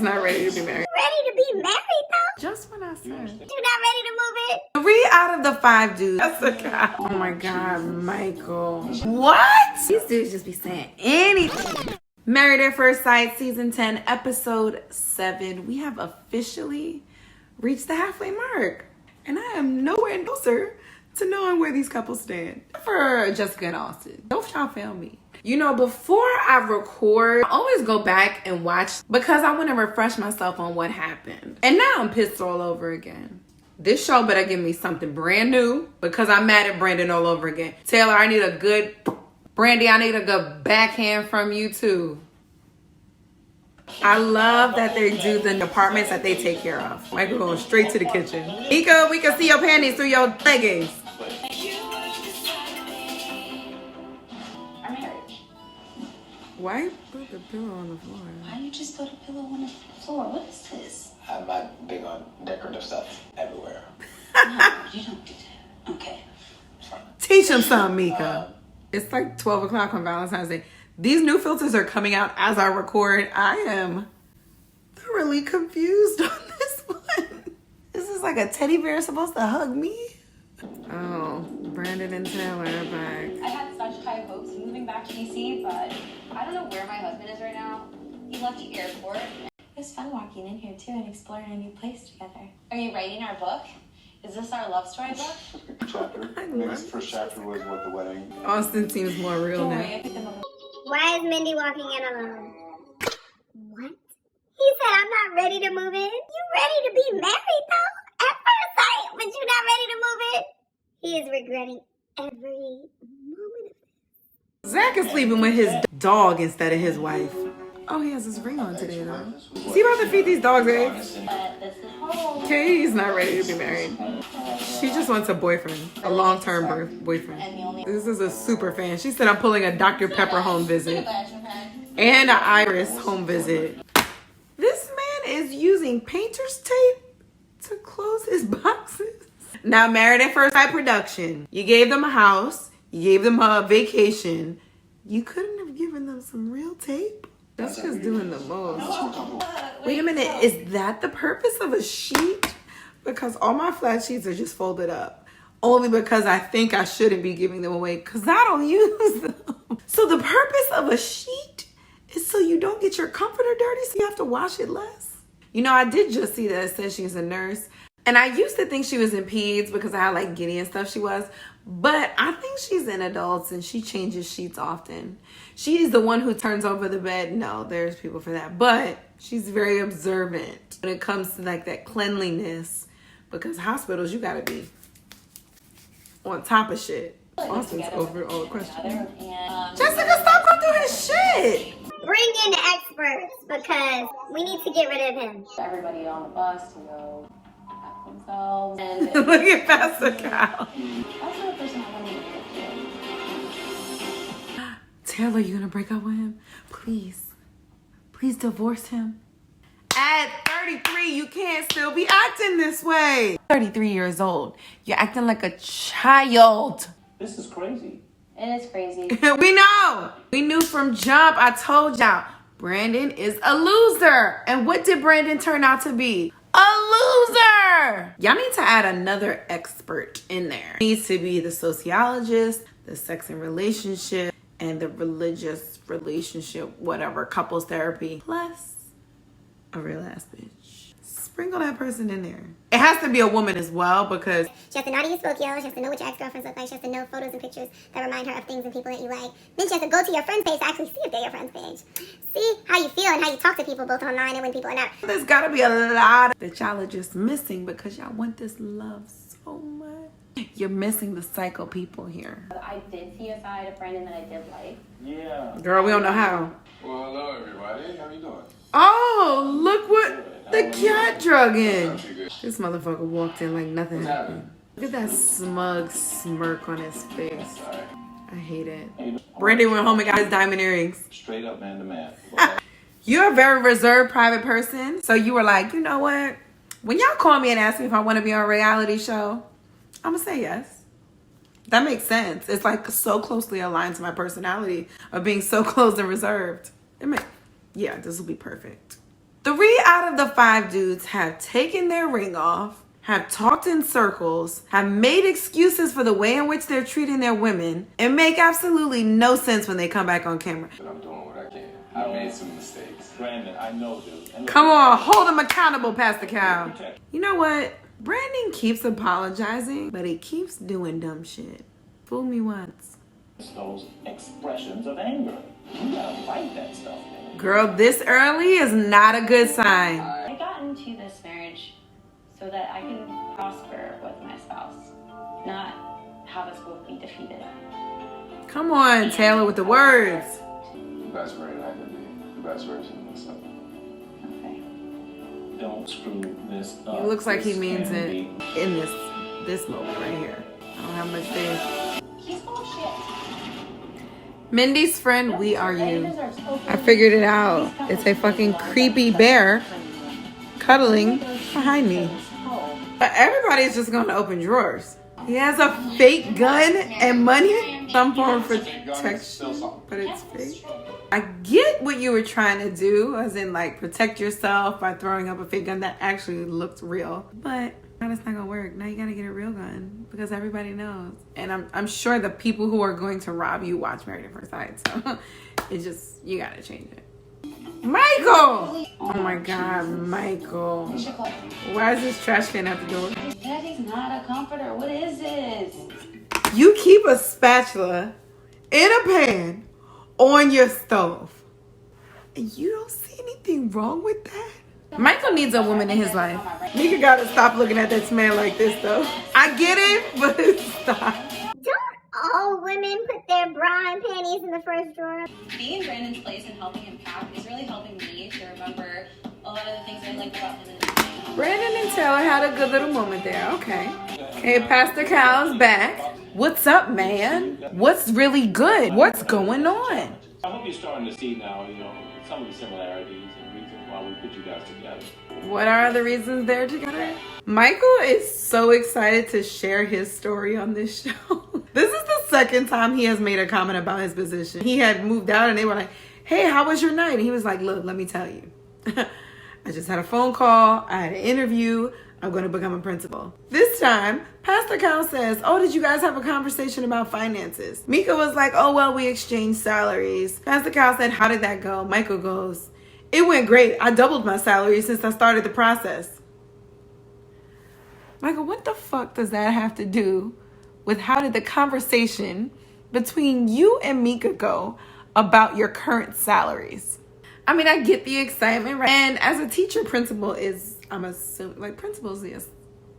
not ready to be married. Ready to be married though? Just when I said. You're not ready to move in? 3 out of the 5 dudes. That's a guy. Oh my God, Michael. What? These dudes just be saying anything. Married at First Sight, Season 10, Episode 7. We have officially reached the halfway mark. And I am nowhere closer to knowing where these couples stand. For Jessica and Austin. Don't y'all fail me. You know, before I record, I always go back and watch because I want to refresh myself on what happened. And now I'm pissed all over again. This show better give me something brand new because I'm mad at Brandon all over again. Taylor, I need a good... Brandy, I need a good backhand from you too. I love that they do the departments that they take care of. Michael going straight to the kitchen. Nico, we can see your panties through your leggings. I'm married. Why put the pillow on the floor? Why you just put a pillow on the floor? What is this? I'm not big on decorative stuff everywhere. No, you don't do that. Okay. Teach him something, Mika. It's like 12 o'clock on Valentine's Day. These new filters are coming out as I record. I am thoroughly confused on this one. This is like a teddy bear supposed to hug me. Oh, Brandon and Taylor are back. I had such high hopes moving back to DC, but I don't know where my husband is right now. He left the airport. It was fun walking in here too and exploring a new place together. Are you writing our book? Is this our love story book? Chapter. I guess the first chapter was what the wedding. Austin seems more real now. Why is Mindy walking in alone? What? He said I'm not ready to move in. You ready to be married though? At first sight, but you're not ready to move in? He is regretting every moment of it. Zach is sleeping with his dog instead of his wife. Oh, he has his ring on today though. Is he about to feed these dogs eggs? This is home. Katie's not ready to be married. She just wants a boyfriend, a long-term boyfriend. This is a super fan. She said I'm pulling a Dr. Pepper home visit and an Iris home visit. This man is using painter's tape to close his boxes. Now, Married at First Sight production. You gave them a house. You gave them a vacation. You couldn't have given them some real tape? That's just doing the most. Wait a minute, is that the purpose of a sheet? Because all my flat sheets are just folded up. Only because I think I shouldn't be giving them away because I don't use them. So the purpose of a sheet is so you don't get your comforter dirty so you have to wash it less. You know, I did just see that it says she's a nurse. And I used to think she was in peds because of how like giddy and stuff she was. But I think she's in adults and she changes sheets often. She's the one who turns over the bed. No, there's people for that. But she's very observant when it comes to like that cleanliness. Because hospitals, you gotta be on top of shit. Austin's over all the questions. Jessica, stop going through his shit. Bring in experts because we need to get rid of him. Everybody on the bus to go have themselves. And Look at Pastor Kyle. that's the person I want to meet. Taylor, you gonna break up with him? Please. Please divorce him. At 33, you can't still be acting this way. 33 years old. You're acting like a child. This is crazy. It is crazy. We know. We knew from jump. I told y'all. Brandon is a loser. And what did Brandon turn out to be? A loser. Y'all need to add another expert in there. Needs to be the sociologist, the sex and relationship, and the religious relationship, whatever, couples therapy, plus a real ass bitch. Sprinkle that person in there. It has to be a woman as well because She has to know how to use Spokio. She has to know what your ex-girlfriends look like. She has to know photos and pictures that remind her of things and people that you like. Then she has to go to your friends page to actually see if they're your friends page. See how you feel and how you talk to people both online and when people are not. there's gotta be a lot that y'all are just missing because y'all want this love so much. You're missing the psycho people here. I did see a side of Brandon that I did like. Yeah. Girl, we don't know how. Well, hello everybody. How you doing? Oh, look what the cat drug in. This motherfucker walked in like nothing happened. Look at that smug smirk on his face. I hate it. Brandon went home and got his diamond earrings. Straight up man to man. You're a very reserved private person. So you were like, you know what? When y'all call me and ask me if I want to be on a reality show, I'm going to say yes. That makes sense. It's like so closely aligned to my personality of being so closed and reserved. Yeah, this will be perfect. 3 out of the 5 dudes have taken their ring off, have talked in circles, have made excuses for the way in which they're treating their women, and make absolutely no sense when they come back on camera. But I'm doing what I can. I made some mistakes. Brandon, I know, dude. And Come on, hold him accountable, Pastor Cal. You know what? Brandon keeps apologizing, but he keeps doing dumb shit. Fool me once. Those expressions of anger. You gotta fight that stuff, man. Girl, this early is not a good sign. I got into this marriage so that I can prosper with my spouse, not have us both be defeated. Come on, Taylor, with the words. The best version I can be. The best version of myself. Okay. Don't screw this up. It looks like he This means can it be- in this moment right here. I don't have much faith. He's full of shit. Mindy's friend, we are you. I figured it out. It's a fucking creepy bear cuddling behind me. But everybody's just going to open drawers. He has a fake gun and money. Some form of protection, but it's fake. I get what you were trying to do, as in like protect yourself by throwing up a fake gun that actually looked real. But now it's not gonna work. Now you gotta get a real gun because everybody knows. And I'm sure the people who are going to rob you watch Married at First Sight. So it's just, you gotta change it. Michael! Oh my God, Michael. Why is this trash can at the door? Daddy's not a comforter. What is this? You keep a spatula in a pan on your stove. And you don't see anything wrong with that? Michael needs a woman in his life. Nigga gotta stop looking at this man like this though. I get it, but stop. Don't all women put their bra and panties in the first drawer? Being in Brandon's place and helping him pack is really helping me to remember a lot of the things I like about him in the beginning. Brandon and Taylor had a good little moment there. Okay. Okay, Pastor Cal's back. What's up, man? What's really good? What's going on? I hope you're starting to see now, some of the similarities and reasons why we put you guys together. What are the reasons they're together? Michael is so excited to share his story on this show. This is the second time he has made a comment about his position. He had moved out and they were like, hey, how was your night? And he was like, look, let me tell you. I just had a phone call. I had an interview. I'm going to become a principal. This time, Pastor Cal says, oh, did you guys have a conversation about finances? Mika was like, oh, well, we exchanged salaries. Pastor Cal said, how did that go? Michael goes, it went great. I doubled my salary since I started the process. Michael, what the fuck does that have to do with how did the conversation between you and Mika go about your current salaries? I mean, I get the excitement, right? And as a teacher, principal is, I'm assuming, like principal is the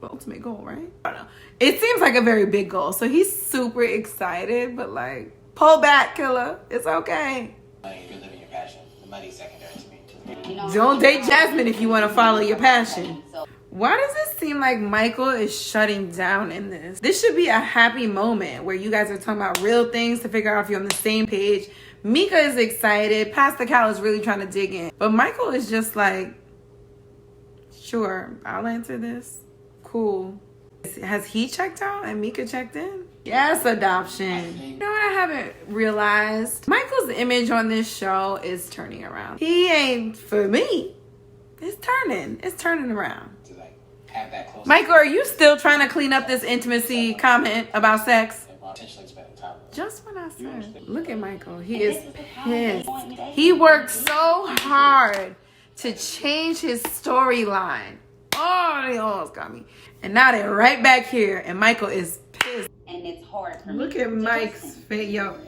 ultimate goal, right? I don't know. It seems like a very big goal. So he's super excited, but like, pull back, killer. It's okay. You're living your passion. The money's secondary to me. Don't date Jasmine if you want to follow your passion. Why does it seem like Michael is shutting down in this? This should be a happy moment where you guys are talking about real things to figure out if you're on the same page. Mika is excited. Pastor Cal is really trying to dig in. But Michael is just like, sure, I'll answer this. Cool. Has he checked out and Mika checked in? Yes, adoption. You know what I haven't realized? Michael's image on this show is turning around. He ain't, for me, it's turning around. To have that close. Michael, are you still trying to clean up this intimacy comment about sex? Potentially spending time with. Just what I said. Look at Michael. He is pissed. He worked so hard to change his storyline. Oh, they almost got me. And now they're right back here, and Michael is pissed. And it's hard for me. Look at Mike's face. Yo,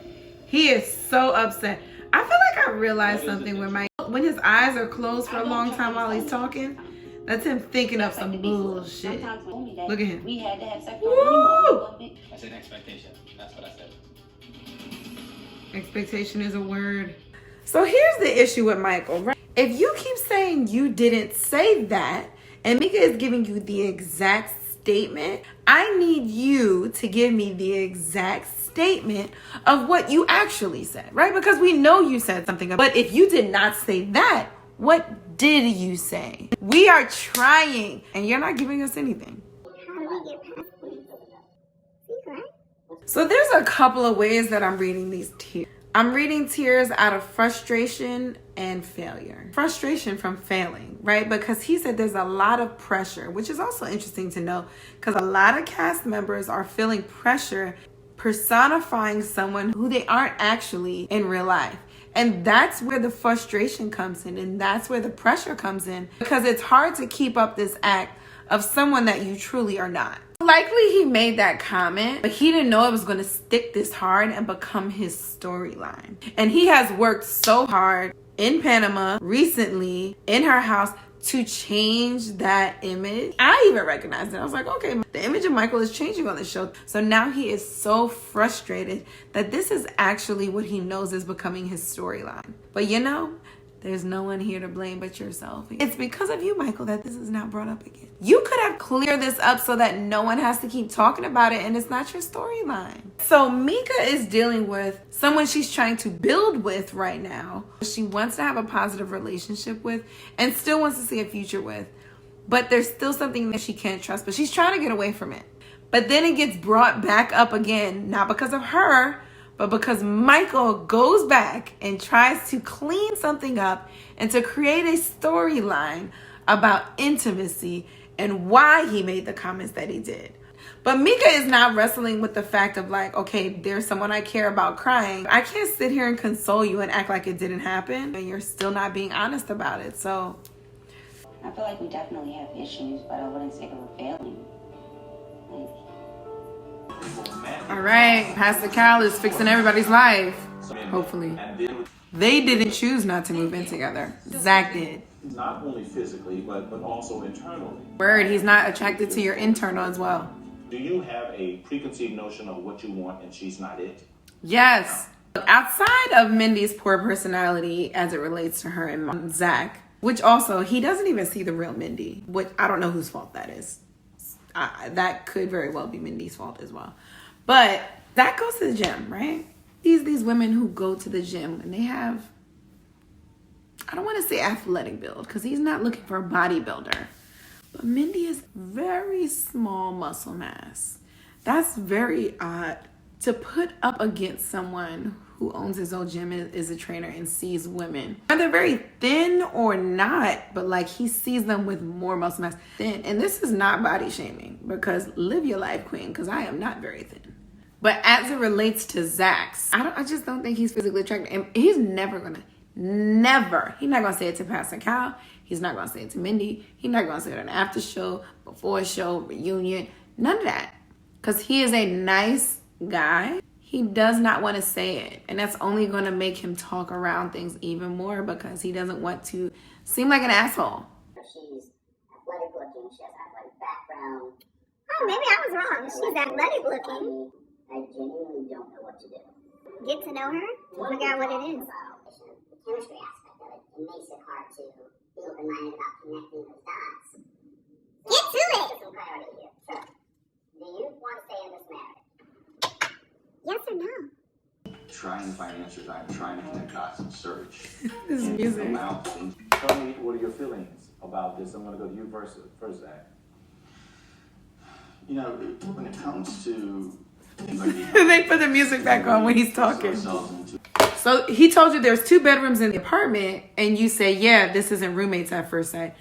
he is so upset. I feel like I realized something when when his eyes are closed for a long time while he's talking. That's him thinking of some bullshit. Look at him. We had to have sex. Woo! I said expectation. That's what I said. Expectation is a word. So here's the issue with Michael, right? If you keep saying you didn't say that, and Mika is giving you the exact statement, I need you to give me the exact statement of what you actually said, right? Because we know you said something, but if you did not say that, what did you say? We are trying, and you're not giving us anything. How do we get past this? Secret? So there's a couple of ways that I'm reading these tears. I'm reading tears out of frustration and failure. Frustration from failing, right? Because he said there's a lot of pressure, which is also interesting to know because a lot of cast members are feeling pressure personifying someone who they aren't actually in real life. And that's where the frustration comes in, and that's where the pressure comes in, because it's hard to keep up this act of someone that you truly are not. Likely he made that comment, but he didn't know it was going to stick this hard and become his storyline. And he has worked so hard in Panama recently in her house to change that image. I even recognized it. I was like, okay, the image of Michael is changing on the show. So now he is so frustrated that this is actually what he knows is becoming his storyline. But you know, there's no one here to blame but yourself. It's because of you, Michael, that this is not brought up again. You could have cleared this up so that no one has to keep talking about it and it's not your storyline. So Mika is dealing with someone she's trying to build with right now. She wants to have a positive relationship with and still wants to see a future with. But there's still something that she can't trust, but she's trying to get away from it. But then it gets brought back up again, not because of her, but because Michael goes back and tries to clean something up and to create a storyline about intimacy and why he made the comments that he did. But Mika is not wrestling with the fact of like, okay, there's someone I care about crying. I can't sit here and console you and act like it didn't happen and you're still not being honest about it. So I feel like we definitely have issues, but I wouldn't say that we're failing. all right, Pastor Cal is fixing everybody's life. Hopefully. They didn't choose not to move in together. Zach did. Not only physically, but also internally. Word, he's not attracted to your internal as well. Do you have a preconceived notion of what you want and she's not it? Yes. Outside of Mindy's poor personality as it relates to her and Zach, which also, he doesn't even see the real Mindy, which I don't know whose fault that is. That could very well be Mindy's fault as well. But Zach goes to the gym, right? These women who go to the gym and they have, I don't want to say athletic build because he's not looking for a bodybuilder. But Mindy is very small muscle mass. That's very odd to put up against someone who owns his own gym and is a trainer and sees women. Whether very thin or not, but like he sees them with more muscle mass thin. And this is not body shaming because live your life, queen, because I am not very thin. But as it relates to Zach's, I just don't think he's physically attractive. And he's never gonna, he's not gonna say it to Pastor Cal. He's not gonna say it to Mindy. He's not gonna say it on an after show, before a show, reunion, none of that. Because he is a nice guy. He does not want to say it. And that's only going to make him talk around things even more because he doesn't want to seem like an asshole. She's athletic looking. She has athletic background. Oh, maybe I was wrong. She's athletic looking. I genuinely don't know what to do. Get to know her? Figure out what it is. The chemistry aspect of it makes it hard to be open-minded about connecting those dots. Get to it! Some priority here. Sure. Do you want to stay in this marriage? Yes or no? Trying to find answers. I'm trying to connect dots and search. This is music. Tell me, what are your feelings about this? I'm going to go to you first, Zach. You know, when it comes to things like these, They put the music back on when he's talking. So he told you there's 2 bedrooms in the apartment and you say, yeah, this isn't roommates at first sight.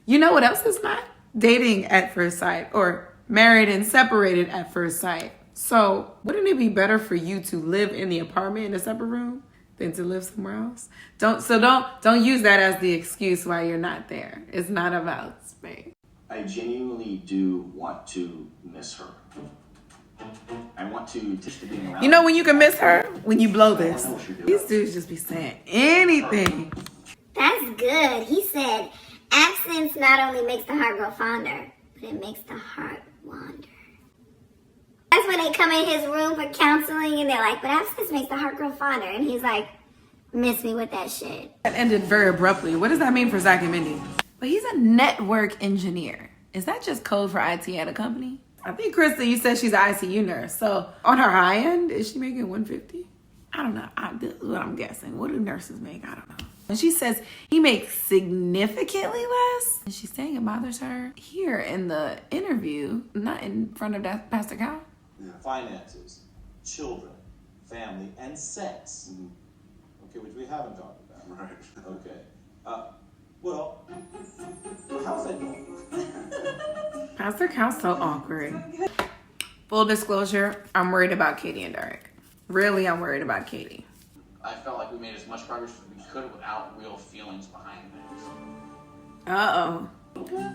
You know what else is not? Dating at first sight or married and separated at first sight. So wouldn't it be better for you to live in the apartment in a separate room than to live somewhere else? Don't use that as the excuse why you're not there. It's not about space. I genuinely do want to miss her. I want to just to be around. You know when you can miss her? When you blow this. These dudes just be saying anything. That's good. He said, absence not only makes the heart grow fonder, but it makes the heart wander. That's when they come in his room for counseling and they're like, but absence makes the heart grow fonder. And he's like, miss me with that shit. That ended very abruptly. What does that mean for Zach and Mindy? But he's a network engineer. Is that just code for IT at a company? I think, Krista, you said she's an ICU nurse. So on her high end, is she making $150? I don't know. This is what I'm guessing. What do nurses make? I don't know. And she says he makes significantly less. And she's saying it bothers her here in the interview, not in front of Pastor Cal. Finances, children, family, and sex. Okay, which we haven't talked about. Right. Okay. Well, how's that going? Pastor Cal's so awkward. Full disclosure, I'm worried about Katie and Derek. Really, I'm worried about Katie. I felt like we made as much progress as we could without real feelings behind things. Uh-oh.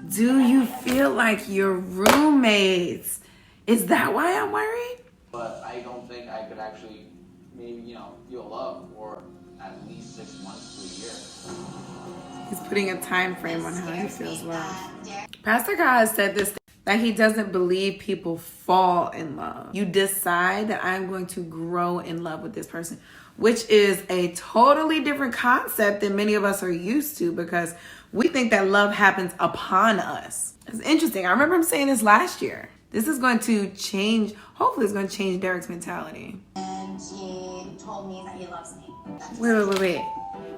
Do you feel like you're roommates? Is that why I'm worried? But I don't think I could actually, maybe, feel love for at least 6 months to a year. He's putting a time frame on how he feels love. Pastor Cal has said this, that he doesn't believe people fall in love. You decide that I'm going to grow in love with this person, which is a totally different concept than many of us are used to, because we think that love happens upon us. It's interesting. I remember him saying this last year. This is going to change, hopefully it's going to change Derek's mentality. And he told me that he loves me. Wait.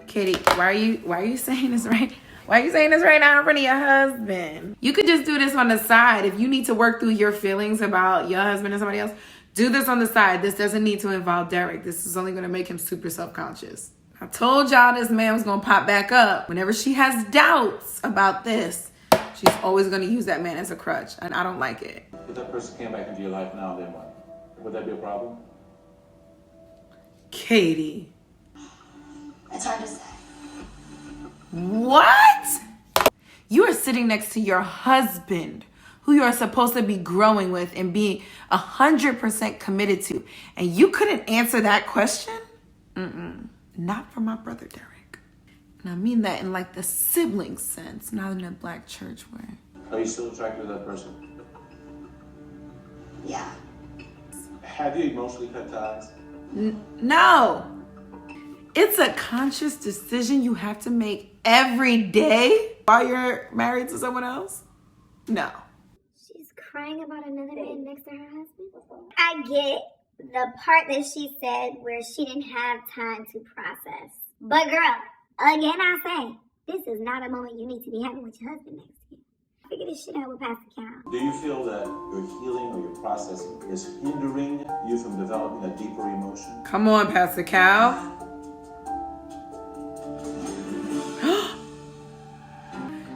Katie, why are you saying this right? Why are you saying this right now in front of your husband? You could just do this on the side. If you need to work through your feelings about your husband and somebody else, do this on the side. This doesn't need to involve Derek. This is only going to make him super self-conscious. I told y'all this man was going to pop back up. Whenever she has doubts about this, she's always going to use that man as a crutch. And I don't like it. If that person came back into your life now, then what? Would that be a problem? Katie. It's hard to say. What? You are sitting next to your husband, who you are supposed to be growing with and being 100% committed to, and you couldn't answer that question? Not for my brother Derek. And I mean that in like the sibling sense, not in a black church way. Are you still attracted to that person? Yeah. Have you emotionally cut ties? No. It's a conscious decision you have to make every day while you're married to someone else? No. She's crying about another man next to her husband? I get the part that she said where she didn't have time to process. But girl, again I say, this is not a moment you need to be having with your husband next to you. Figure this shit out with Pastor Cal. Do you feel that your healing or your processing is hindering you from developing a deeper emotion? Come on, Pastor Cal.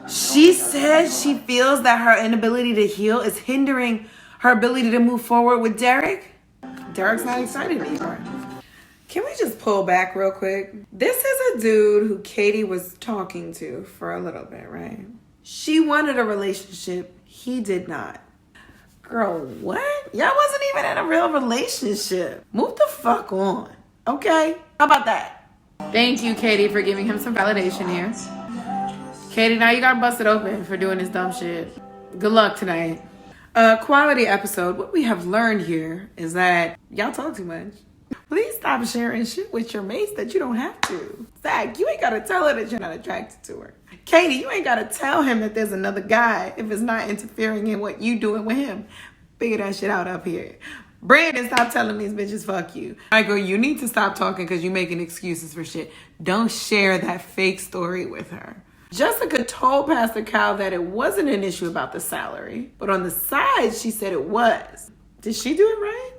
She said she feels that her inability to heal is hindering her ability to move forward with Derek. Derek's not excited anymore. Can we just pull back real quick? This is a dude who Katie was talking to for a little bit, right? She wanted a relationship. He did not. Girl, what? Y'all wasn't even in a real relationship. Move the fuck on, okay? How about that? Thank you, Katie, for giving him some validation here. Katie, now you got busted open for doing this dumb shit. Good luck tonight. Quality episode. What we have learned here is that y'all talk too much. Please stop sharing shit with your mates that you don't have to. Zach, you ain't got to tell her that you're not attracted to her. Katie, you ain't got to tell him that there's another guy if it's not interfering in what you doing with him. Figure that shit out up here. Brandon, stop telling these bitches fuck you. Michael, you need to stop talking because you're making excuses for shit. Don't share that fake story with her. Jessica told Pastor Cal that it wasn't an issue about the salary, but on the side, she said it was. Did she do it right?